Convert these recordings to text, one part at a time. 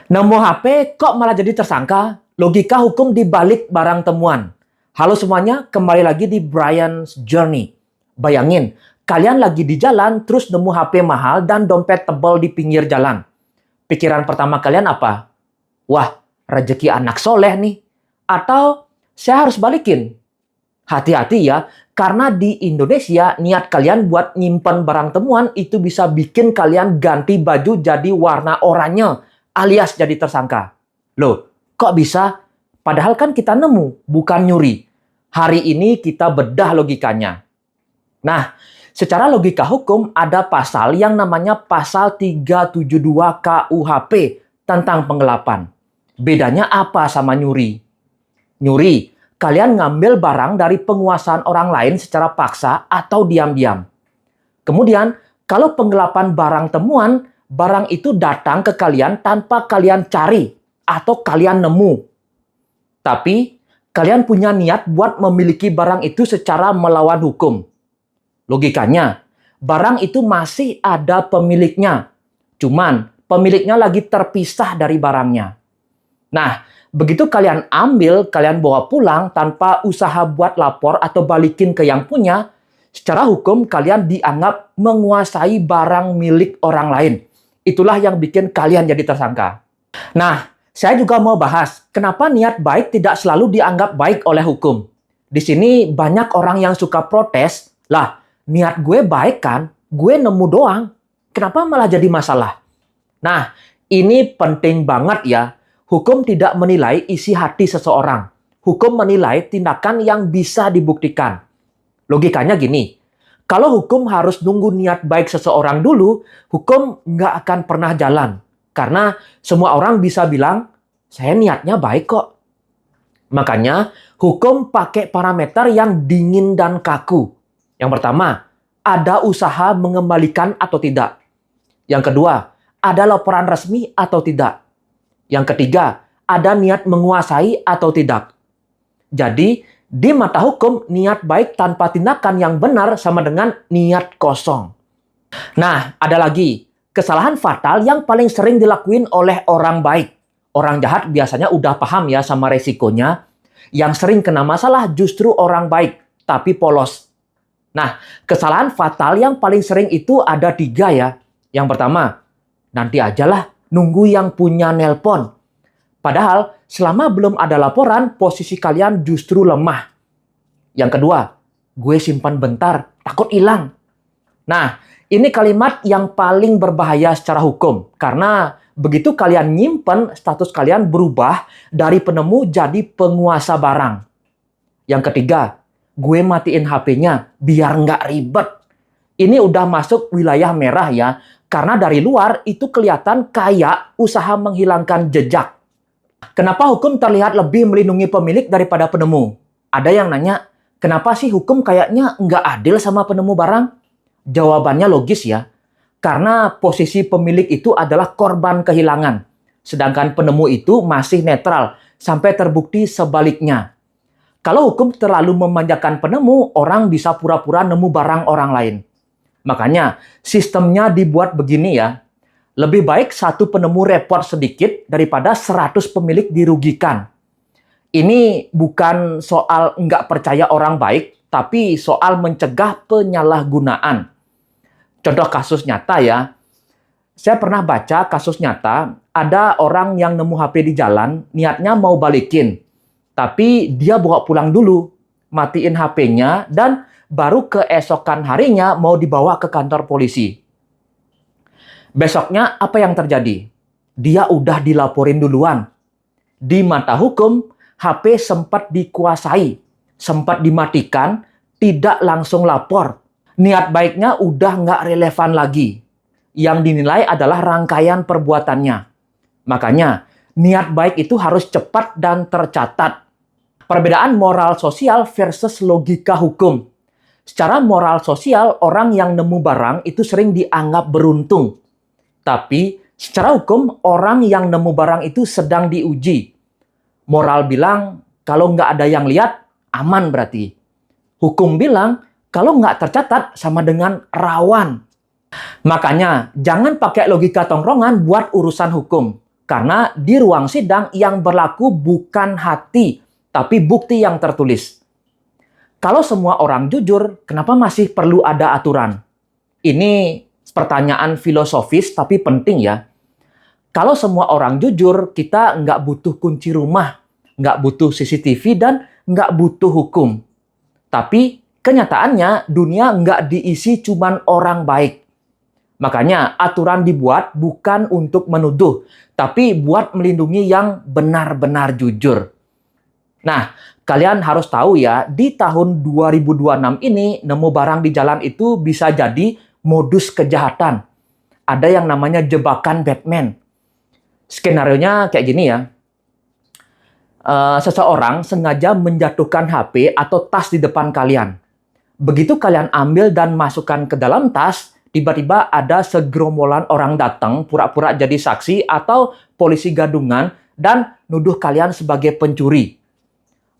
Nemu HP kok malah jadi tersangka? Logika hukum di balik barang temuan. Halo semuanya, kembali lagi di Brian's Journey. Bayangin, kalian lagi di jalan terus nemu HP mahal dan dompet tebal di pinggir jalan. Pikiran pertama kalian apa? Wah, rezeki anak soleh nih. Atau saya harus balikin. Hati-hati ya, karena di Indonesia niat kalian buat nyimpen barang temuan itu bisa bikin kalian ganti baju jadi warna oranye alias jadi tersangka. Loh, kok bisa? Padahal kan kita nemu, bukan nyuri. Hari ini kita bedah logikanya. Nah, secara logika hukum ada pasal yang namanya pasal 372 KUHP tentang penggelapan. Bedanya apa sama nyuri? Nyuri, kalian ngambil barang dari penguasaan orang lain secara paksa atau diam-diam. Kemudian, kalau penggelapan barang temuan, barang itu datang ke kalian tanpa kalian cari atau kalian nemu. Tapi, kalian punya niat buat memiliki barang itu secara melawan hukum. Logikanya, barang itu masih ada pemiliknya. Cuman, pemiliknya lagi terpisah dari barangnya. Nah, begitu kalian ambil, kalian bawa pulang tanpa usaha buat lapor atau balikin ke yang punya, secara hukum kalian dianggap menguasai barang milik orang lain. Itulah yang bikin kalian jadi tersangka. Nah, saya juga mau bahas kenapa niat baik tidak selalu dianggap baik oleh hukum. Di sini banyak orang yang suka protes, lah niat gue baik kan, gue nemu doang. Kenapa malah jadi masalah? Nah, ini penting banget ya. Hukum tidak menilai isi hati seseorang. Hukum menilai tindakan yang bisa dibuktikan. Logikanya gini, kalau hukum harus nunggu niat baik seseorang dulu, hukum nggak akan pernah jalan. Karena semua orang bisa bilang, saya niatnya baik kok. Makanya, hukum pakai parameter yang dingin dan kaku. Yang pertama, ada usaha mengembalikan atau tidak. Yang kedua, ada laporan resmi atau tidak. Yang ketiga, ada niat menguasai atau tidak. Jadi, di mata hukum, niat baik tanpa tindakan yang benar sama dengan niat kosong. Nah, ada lagi. Kesalahan fatal yang paling sering dilakuin oleh orang baik. Orang jahat biasanya udah paham ya sama resikonya. Yang sering kena masalah justru orang baik, tapi polos. Nah, kesalahan fatal yang paling sering itu ada 3 ya. Yang pertama, nanti ajalah nunggu yang punya nelpon. Padahal, selama belum ada laporan, posisi kalian justru lemah. Yang kedua, gue simpan bentar, takut hilang. Nah, ini kalimat yang paling berbahaya secara hukum. Karena begitu kalian nyimpen, status kalian berubah dari penemu jadi penguasa barang. Yang ketiga, gue matiin HP-nya biar nggak ribet. Ini udah masuk wilayah merah ya. Karena dari luar itu kelihatan kayak usaha menghilangkan jejak. Kenapa hukum terlihat lebih melindungi pemilik daripada penemu? Ada yang nanya, kenapa sih hukum kayaknya nggak adil sama penemu barang? Jawabannya logis ya. Karena posisi pemilik itu adalah korban kehilangan. Sedangkan penemu itu masih netral sampai terbukti sebaliknya. Kalau hukum terlalu memanjakan penemu, orang bisa pura-pura nemu barang orang lain. Makanya, sistemnya dibuat begini ya. Lebih baik satu penemu repot sedikit daripada 100 pemilik dirugikan. Ini bukan soal nggak percaya orang baik, tapi soal mencegah penyalahgunaan. Contoh kasus nyata ya. Saya pernah baca kasus nyata, ada orang yang nemu HP di jalan, niatnya mau balikin. Tapi dia bawa pulang dulu, matiin HP-nya, dan baru keesokan harinya mau dibawa ke kantor polisi. Besoknya apa yang terjadi? Dia udah dilaporin duluan. Di mata hukum, HP sempat dikuasai, sempat dimatikan, tidak langsung lapor. Niat baiknya udah nggak relevan lagi. Yang dinilai adalah rangkaian perbuatannya. Makanya, niat baik itu harus cepat dan tercatat. Perbedaan moral sosial versus logika hukum. Secara moral sosial, orang yang nemu barang itu sering dianggap beruntung. Tapi, secara hukum, orang yang nemu barang itu sedang diuji. Moral bilang, kalau nggak ada yang lihat, aman berarti. Hukum bilang, kalau nggak tercatat, sama dengan rawan. Makanya, jangan pakai logika tongkrongan buat urusan hukum. Karena di ruang sidang yang berlaku bukan hati, tapi bukti yang tertulis. Kalau semua orang jujur, kenapa masih perlu ada aturan? Ini pertanyaan filosofis tapi penting ya. Kalau semua orang jujur, kita nggak butuh kunci rumah, nggak butuh CCTV, dan nggak butuh hukum. Tapi kenyataannya dunia nggak diisi cuman orang baik. Makanya aturan dibuat bukan untuk menuduh, tapi buat melindungi yang benar-benar jujur. Nah, kalian harus tahu ya, di tahun 2026 ini, nemu barang di jalan itu bisa jadi modus kejahatan. Ada yang namanya jebakan Batman. Skenarionya kayak gini ya. Seseorang sengaja menjatuhkan HP atau tas di depan kalian. Begitu kalian ambil dan masukkan ke dalam tas, tiba-tiba ada segerombolan orang datang, pura-pura jadi saksi atau polisi gadungan, dan nuduh kalian sebagai pencuri.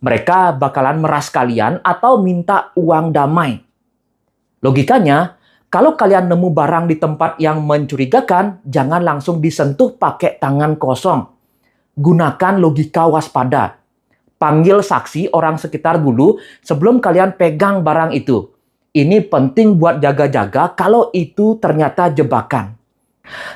Mereka bakalan meras kalian atau minta uang damai. Logikanya, kalau kalian nemu barang di tempat yang mencurigakan, jangan langsung disentuh pakai tangan kosong. Gunakan logika waspada. Panggil saksi orang sekitar dulu sebelum kalian pegang barang itu. Ini penting buat jaga-jaga kalau itu ternyata jebakan.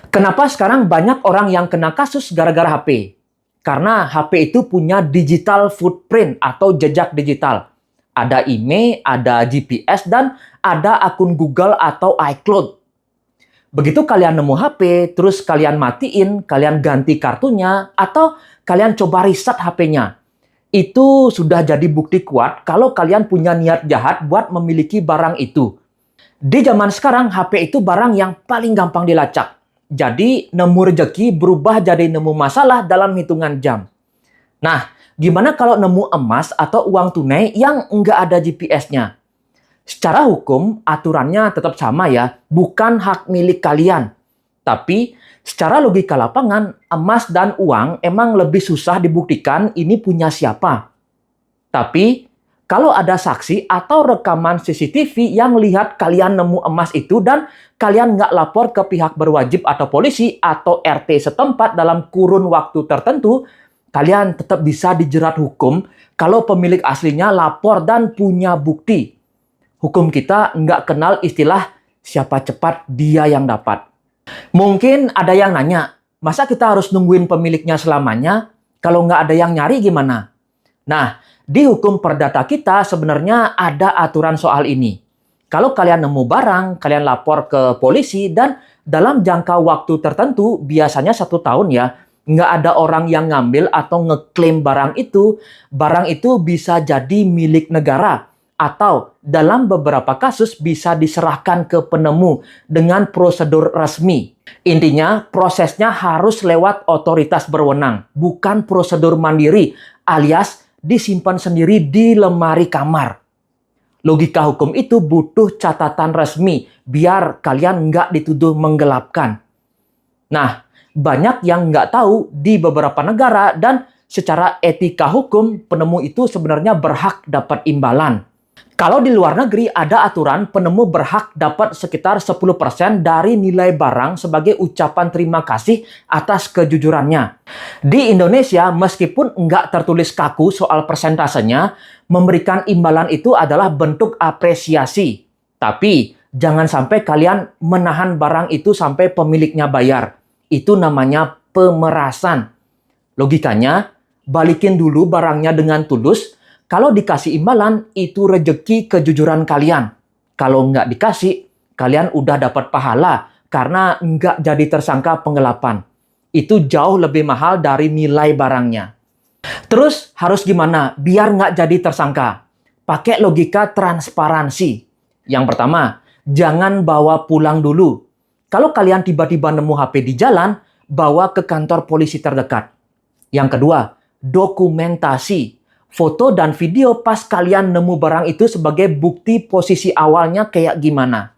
Kenapa sekarang banyak orang yang kena kasus gara-gara HP? Karena HP itu punya digital footprint atau jejak digital. Ada email, ada GPS, dan ada akun Google atau iCloud. Begitu kalian nemu HP, terus kalian matiin, kalian ganti kartunya, atau kalian coba reset HP-nya. Itu sudah jadi bukti kuat kalau kalian punya niat jahat buat memiliki barang itu. Di zaman sekarang, HP itu barang yang paling gampang dilacak. Jadi, nemu rezeki berubah jadi nemu masalah dalam hitungan jam. Nah, gimana kalau nemu emas atau uang tunai yang nggak ada GPS-nya? Secara hukum, aturannya tetap sama ya, bukan hak milik kalian. Tapi, secara logika lapangan, emas dan uang emang lebih susah dibuktikan ini punya siapa. Tapi, kalau ada saksi atau rekaman CCTV yang lihat kalian nemu emas itu dan kalian nggak lapor ke pihak berwajib atau polisi atau RT setempat dalam kurun waktu tertentu, kalian tetap bisa dijerat hukum kalau pemilik aslinya lapor dan punya bukti. Hukum kita nggak kenal istilah siapa cepat dia yang dapat. Mungkin ada yang nanya, masa kita harus nungguin pemiliknya selamanya? Kalau nggak ada yang nyari gimana? Nah, di hukum perdata kita sebenarnya ada aturan soal ini. Kalau kalian nemu barang, kalian lapor ke polisi dan dalam jangka waktu tertentu, biasanya 1 tahun ya, nggak ada orang yang ngambil atau ngeklaim barang itu bisa jadi milik negara. Atau dalam beberapa kasus bisa diserahkan ke penemu dengan prosedur resmi. Intinya, prosesnya harus lewat otoritas berwenang, bukan prosedur mandiri, alias disimpan sendiri di lemari kamar. Logika hukum itu butuh catatan resmi, biar kalian nggak dituduh menggelapkan. Nah, banyak yang nggak tahu di beberapa negara dan secara etika hukum, penemu itu sebenarnya berhak dapat imbalan. Kalau di luar negeri ada aturan penemu berhak dapat sekitar 10% dari nilai barang sebagai ucapan terima kasih atas kejujurannya. Di Indonesia, meskipun nggak tertulis kaku soal persentasenya, memberikan imbalan itu adalah bentuk apresiasi. Tapi, jangan sampai kalian menahan barang itu sampai pemiliknya bayar. Itu namanya pemerasan. Logikanya, balikin dulu barangnya dengan tulus. Kalau dikasih imbalan, itu rezeki kejujuran kalian. Kalau nggak dikasih, kalian udah dapat pahala karena nggak jadi tersangka penggelapan. Itu jauh lebih mahal dari nilai barangnya. Terus harus gimana biar nggak jadi tersangka? Pakai logika transparansi. Yang pertama, jangan bawa pulang dulu. Kalau kalian tiba-tiba nemu HP di jalan, bawa ke kantor polisi terdekat. Yang kedua, dokumentasi. Foto dan video pas kalian nemu barang itu sebagai bukti posisi awalnya kayak gimana.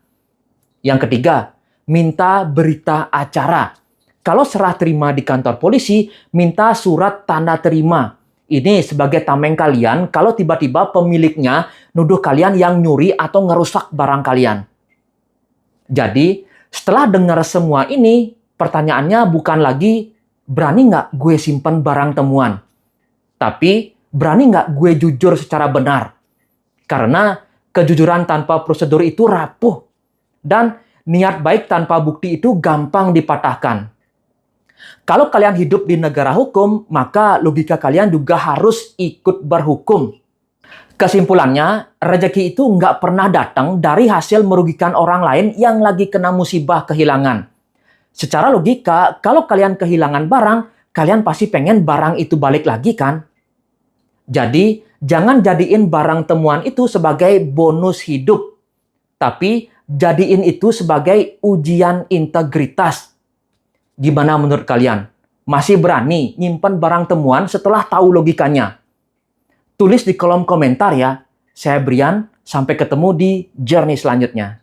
Yang ketiga, minta berita acara. Kalau serah terima di kantor polisi, minta surat tanda terima. Ini sebagai tameng kalian kalau tiba-tiba pemiliknya nuduh kalian yang nyuri atau ngerusak barang kalian. Jadi, setelah dengar semua ini, pertanyaannya bukan lagi berani nggak gue simpan barang temuan? Tapi, berani nggak gue jujur secara benar? Karena kejujuran tanpa prosedur itu rapuh. Dan niat baik tanpa bukti itu gampang dipatahkan. Kalau kalian hidup di negara hukum, maka logika kalian juga harus ikut berhukum. Kesimpulannya, rezeki itu nggak pernah datang dari hasil merugikan orang lain yang lagi kena musibah kehilangan. Secara logika, kalau kalian kehilangan barang, kalian pasti pengen barang itu balik lagi kan? Jadi, jangan jadiin barang temuan itu sebagai bonus hidup. Tapi, jadiin itu sebagai ujian integritas. Gimana menurut kalian? Masih berani nyimpan barang temuan setelah tahu logikanya? Tulis di kolom komentar ya. Saya Brian, sampai ketemu di journey selanjutnya.